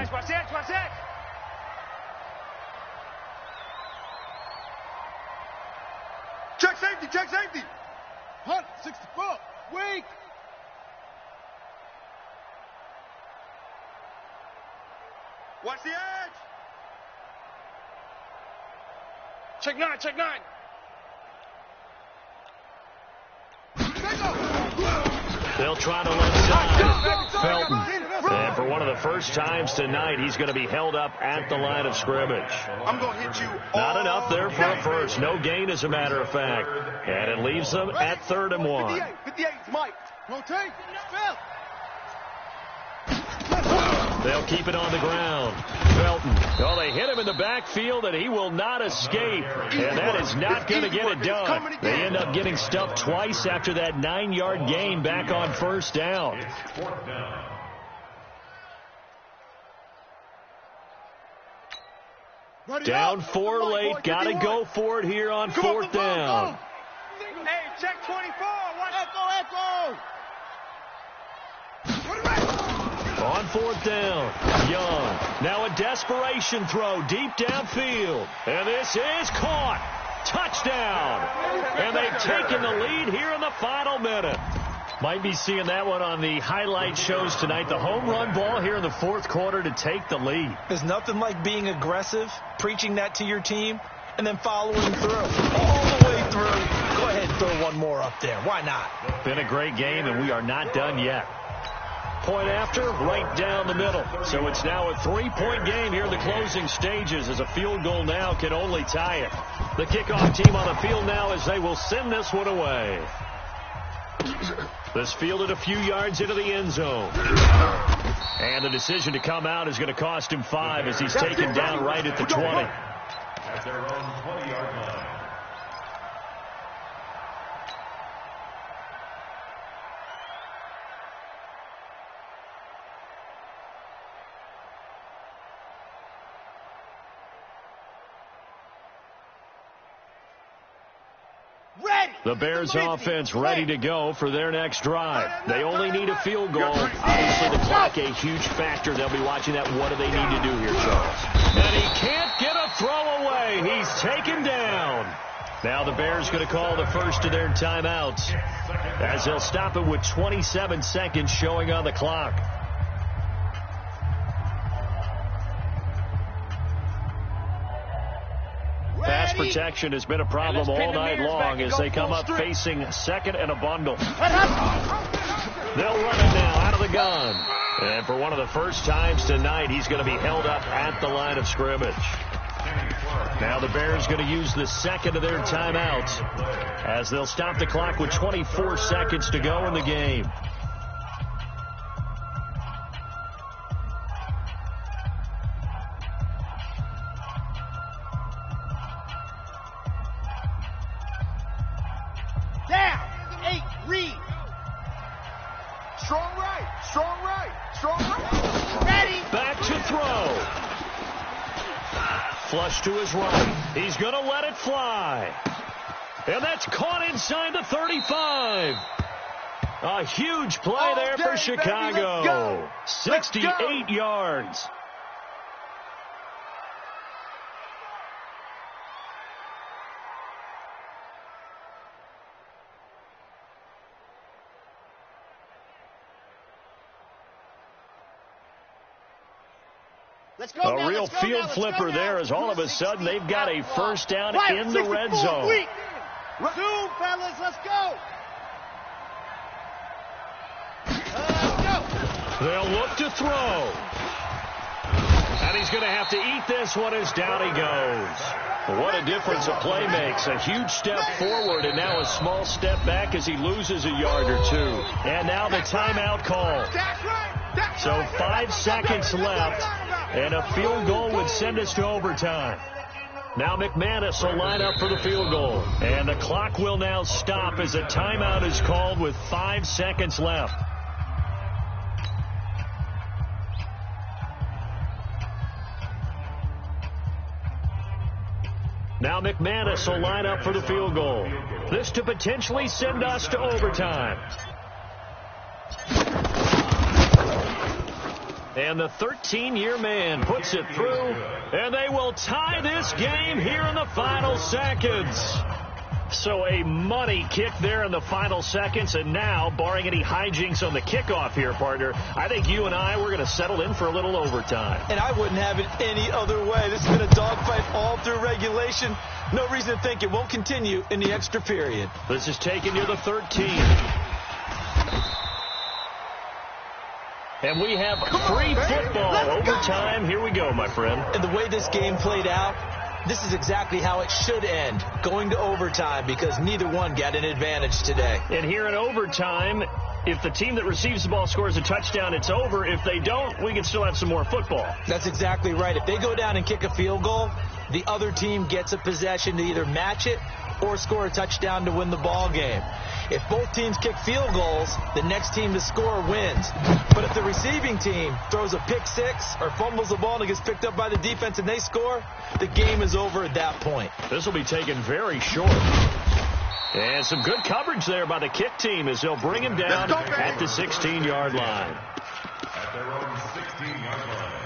that. Check safety. Hunt, 64. Weak. Watch the edge. Check 9. They'll try to left side. Felton. And for one of the first times tonight, he's going to be held up at the line of scrimmage. I'm going to hit you. Not enough there for a first. No gain, as a matter of fact. And it leaves them at 3rd and 1. 58, Mike. Rotate. Phil. They'll keep it on the ground. Felton. Oh, they hit him in the backfield, and he will not escape. And that is not going to get it done. They end up getting stuffed twice after that 9-yard gain back on 1st down. Down 4 late. Got to go for it here on 4th down. Hey, check 24. Watch Echo. On 4th down, Young. Now a desperation throw deep downfield. And this is caught. Touchdown. And they've taken the lead here in the final minute. Might be seeing that one on the highlight shows tonight. The home run ball here in the 4th quarter to take the lead. There's nothing like being aggressive, preaching that to your team, and then following through. All the way through. Go ahead and throw one more up there. Why not? Been a great game, and we are not done yet. Point after, right down the middle. So it's now a 3-point game here in the closing stages, as a field goal now can only tie it. The kickoff team on the field now as they will send this one away. This fielded a few yards into the end zone. And the decision to come out is going to cost him 5 as he's taken down right at the 20. At their own 20-yard line. The Bears offense ready to go for their next drive. They only need a field goal. Obviously, the clock a huge factor. They'll be watching that. What do they need to do here, Charles? And he can't get a throw away. He's taken down. Now the Bears going to call the first of their timeouts, as they'll stop it with 27 seconds showing on the clock. Pass protection has been a problem all night long as they come up facing 2nd and a bundle. They'll run it now out of the gun. And for one of the first times tonight, he's going to be held up at the line of scrimmage. Now the Bears going to use the 2nd of their timeouts as they'll stop the clock with 24 seconds to go in the game. Flush to his right. He's going to let it fly. And that's caught inside the 35. A huge play there for Chicago. 68 yards. A real field flipper there, as all of a sudden they've got a first down in the red zone. Zoom, fellas, let's go. They'll look to throw. And he's going to have to eat this one as down he goes. What a difference a play makes. A huge step forward and now a small step back as he loses a yard or two. And now the timeout call. So 5 seconds left, and a field goal would send us to overtime. Now McManus will line up for the field goal. And the clock will now stop as a timeout is called with 5 seconds left. Now McManus will line up for the field goal. This to potentially send us to overtime. And the 13-year man puts it through, and they will tie this game here in the final seconds. So a money kick there in the final seconds, and now, barring any hijinks on the kickoff here, partner, I think you and I, we're going to settle in for a little overtime. And I wouldn't have it any other way. This has been a dogfight all through regulation. No reason to think it won't continue in the extra period. This is taken near the 13. And we have free football overtime. Here we go, my friend. And the way this game played out, this is exactly how it should end, going to overtime, because neither one got an advantage today. And here in overtime, if the team that receives the ball scores a touchdown, it's over. If they don't, we can still have some more football. That's exactly right. If they go down and kick a field goal, the other team gets a possession to either match it or score a touchdown to win the ball game. If both teams kick field goals, the next team to score wins. But if the receiving team throws a pick six or fumbles the ball and it gets picked up by the defense and they score, the game is over at that point. This will be taken very short. And some good coverage there by the kick team as they'll bring him down at the 16-yard line. At their own 16-yard line.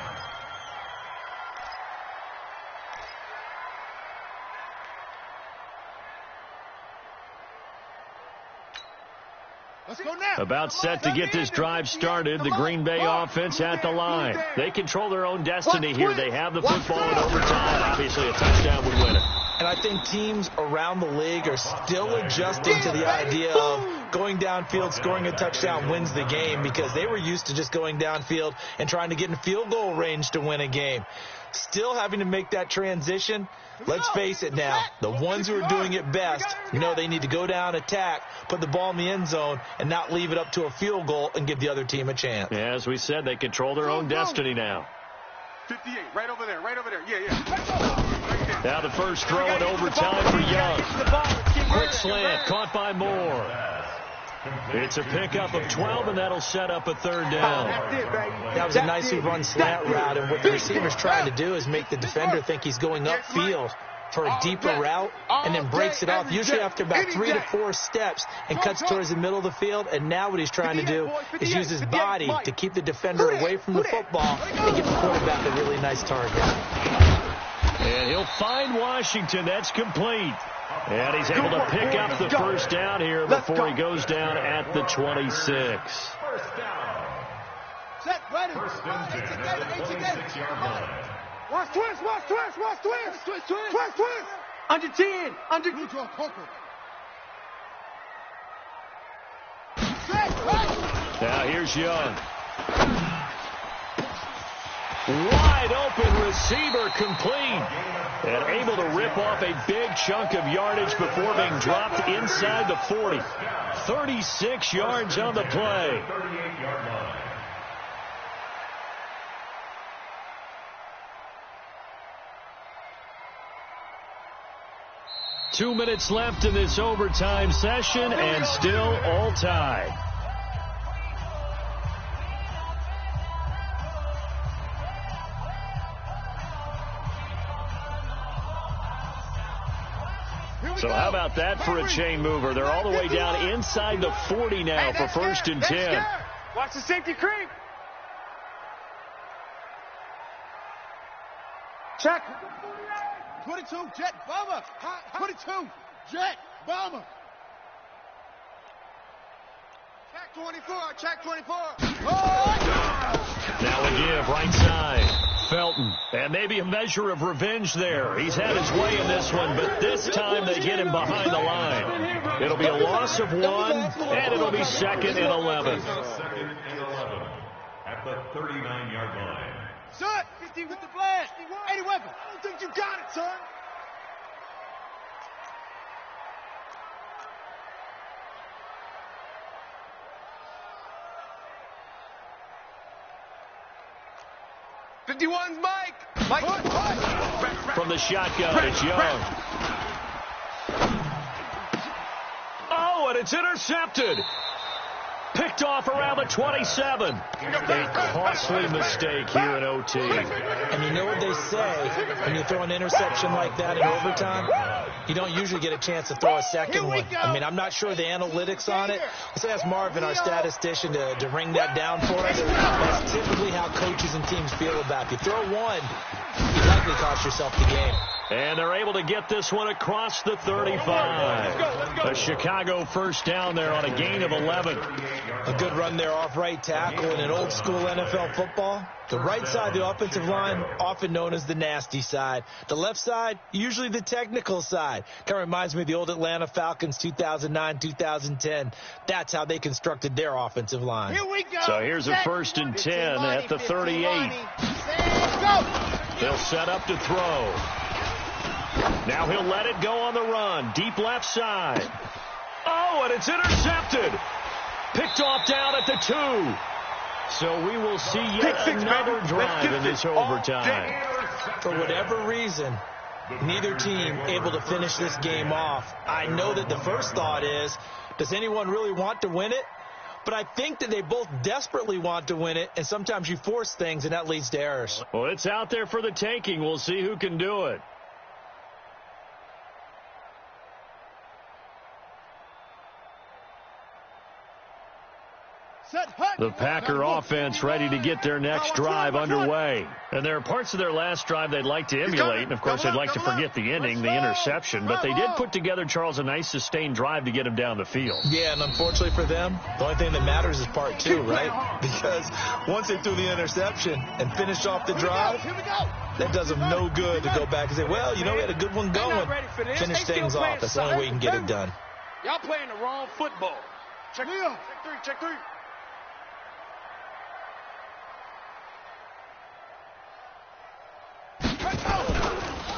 Let's go now. About set to get this drive started, the Green Bay offense at the line. They control their own destiny here. They have the football in overtime. Obviously, a touchdown would win it. And I think teams around the league are still adjusting to the idea of going downfield, scoring a touchdown wins the game, because they were used to just going downfield and trying to get in field goal range to win a game. Still having to make that transition. Let's face it now, the ones who are doing it best know they need to go down, attack, put the ball in the end zone, and not leave it up to a field goal and give the other team a chance. Yeah, as we said, they control their own destiny now. 58, right over there, right over there. Yeah. Now the first throw in overtime for Young. Quick slant, caught by Moore. It's a pickup of 12, and that'll set up a third down. That was a nicely run slant route, and what the receiver's trying to do is make the defender think he's going upfield for a deeper route, and then breaks it off, usually after about 3 to 4 steps, and cuts towards the middle of the field. And now what he's trying to do is use his body to keep the defender away from the football and give the quarterback a really nice target. And he'll find Washington. That's complete. And he's able to pick up the first down here before he goes down at the 26. First down. Set, ready. First and 10 at the 26-yard line. Watch twist. Under 10. Under. Neutral, Coker. Now here's Young. Wide open receiver, complete. And able to rip off a big chunk of yardage before being dropped inside the 40. 36 yards on the play. 38-yard line. Two minutes left in this overtime session, and still all tied. So how about that for a chain mover? They're all the way down inside the 40 now for first and 10. Watch the safety creep. Check. 22, jet bomber. 22, jet bomber. Check 24. Now a give, right side. Felton. And maybe a measure of revenge there. He's had his way in this one, but this time they get him behind the line. It'll be a loss of 1, and it'll be 2nd and 11. 2nd and 11 at the 39-yard line. Son, 50 with the blast. 80 weapon. I don't think you got it, son. 51's Mike. Mike. From the shotgun, it's Young. Oh, and it's intercepted. Picked off around the 27. A costly mistake here in OT. And you know what they say, when you throw an interception like that in overtime, you don't usually get a chance to throw a second one. I mean, I'm not sure the analytics on it. Let's ask Marvin, our statistician, to ring that down for us. That's typically how coaches and teams feel about it. If you throw one, you likely cost yourself the game. And they're able to get this one across the 35. A Chicago first down there on a gain of 11. A good run there off right tackle in an old school NFL football. The right side of the offensive line, often known as the nasty side. The left side, usually the technical side. Kind of reminds me of the old Atlanta Falcons 2009-2010. That's how they constructed their offensive line. Here we go. So here's a first and 10 at the 38. They'll set up to throw. Now he'll let it go on the run. Deep left side. Oh, and it's intercepted. Picked off down at the 2. So we will see yet another drive in this overtime. For whatever reason, neither team able to finish this game off. I know that the first thought is, does anyone really want to win it? But I think that they both desperately want to win it, and sometimes you force things, and that leads to errors. Well, it's out there for the taking. We'll see who can do it. The Packer offense ready to get their next drive underway. And there are parts of their last drive they'd like to emulate. And, of course, they'd like to forget the ending, the interception. But they did put together, Charles, a nice sustained drive to get them down the field. Yeah, and unfortunately for them, the only thing that matters is part 2, right? Because once they threw the interception and finished off the drive, that does them no good to go back and say, well, you know, we had a good one going. Finish things off. That's the only way you can get it done. Y'all playing the wrong football. Check 3, check 3.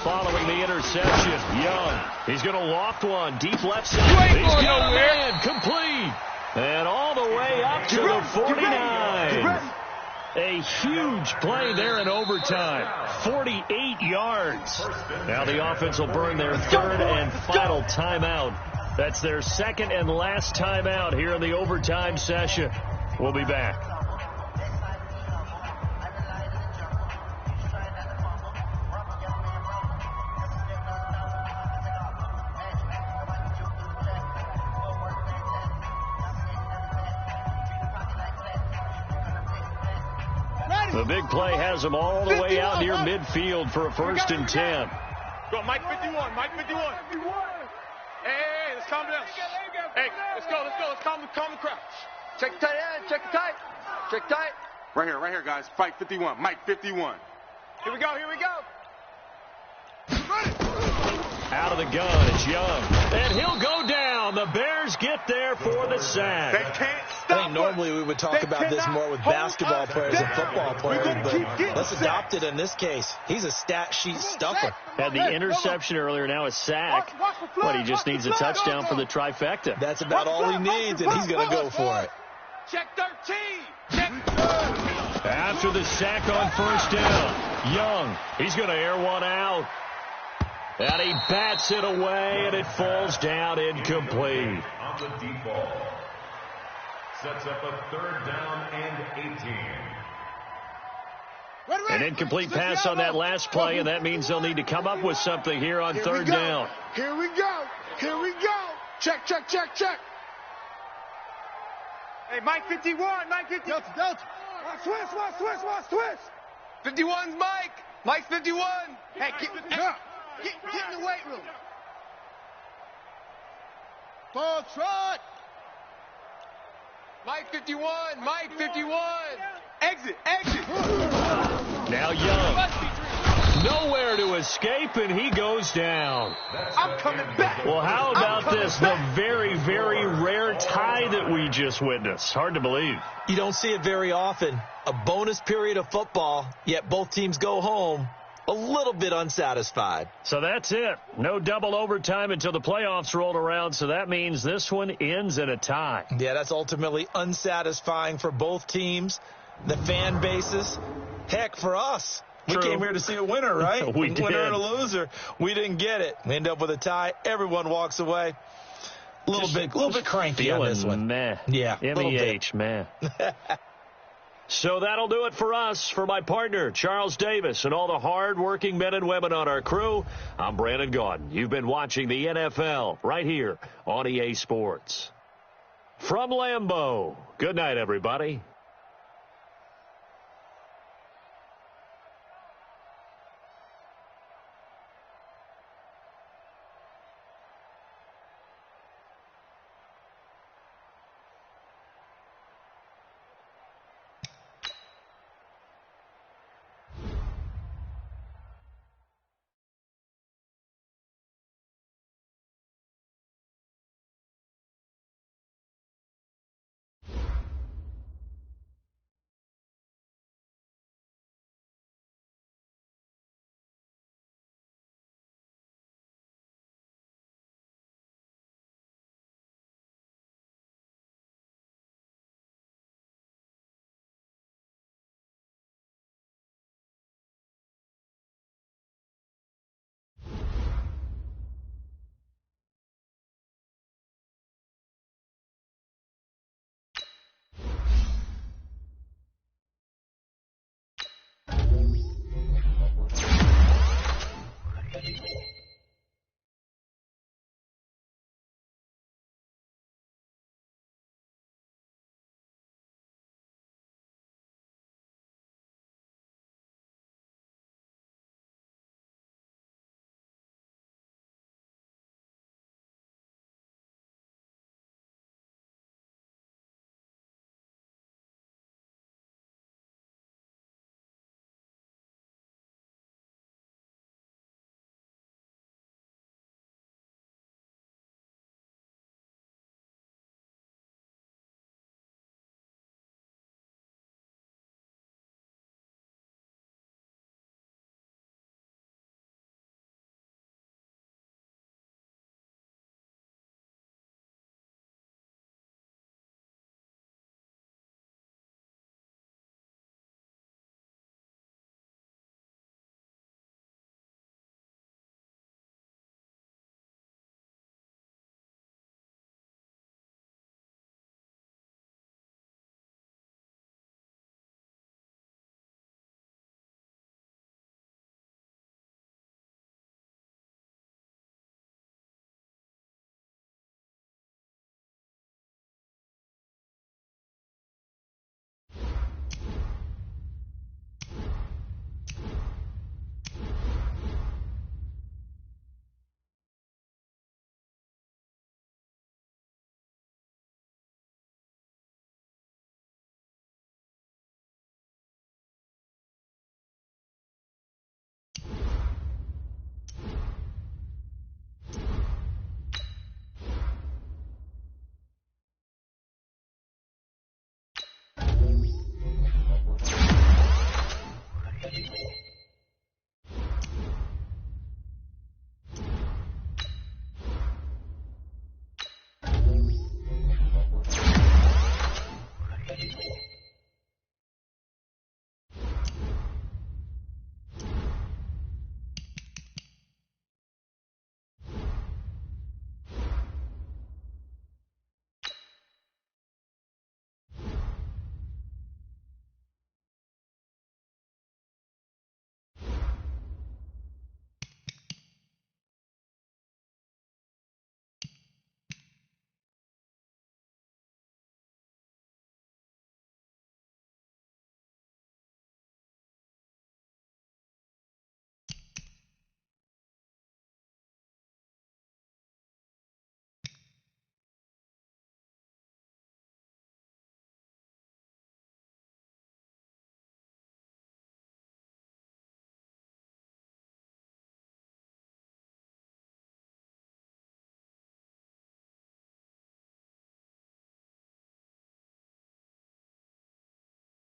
Following the interception, Young. He's going to loft one. Deep left side. He's got a man. Complete. And all the way up to the 49. A huge play there in overtime. 48 yards. Now the offense will burn their third and final timeout. That's their second and last timeout here in the overtime session. We'll be back. The big play has them all the way out near midfield for a first and 10. Go, Mike 51, Mike 51. Hey, let's calm down. Hey, let's go. Let's calm the crowd. Check the tight end, check the tight. Check tight. Right here, guys. Fight 51, Mike 51. Here we go. Out of the gun, it's Young. And he'll go down. The Bears get there for the sack. They can't stop. I think normally we would talk about this more with basketball players and football players, but let's adopt it in this case. He's a stat sheet stuffer. Had the interception earlier, now a sack. But he just needs a touchdown for the trifecta. That's about all he needs, and he's going to go for it. Check 13. Check. After the sack on first down, Young, he's going to air one out. And he bats it away, and it falls down incomplete. On the deep ball. Sets up a third down and 18. An incomplete pass on that last play, and that means they'll need to come up with something here on third down. Here we go. Check. Hey, Mike 51, Mike 51. Delta. Watch twist. 51's Mike. Mike's 51. Hey, get in the weight room. Ball trot. Mike 51. Exit. Now Young. Nowhere to escape, and he goes down. I'm coming back. Well, how about this? The very, very rare tie that we just witnessed. Hard to believe. You don't see it very often. A bonus period of football, yet both teams go home a little bit unsatisfied. So that's it. No double overtime until the playoffs rolled around, so that means this one ends in a tie. Yeah, that's ultimately unsatisfying for both teams, the fan bases, Heck, for us, we True. came here to see a winner, right? We did. Winner and a loser. We didn't get it. We end up with a tie. Everyone walks away. A little bit cranky on this one. Meh. Yeah, MEH, meh. So that'll do it for us. For my partner, Charles Davis, and all the hard-working men and women on our crew, I'm Brandon Gaudin. You've been watching the NFL right here on EA Sports. From Lambeau, good night, everybody.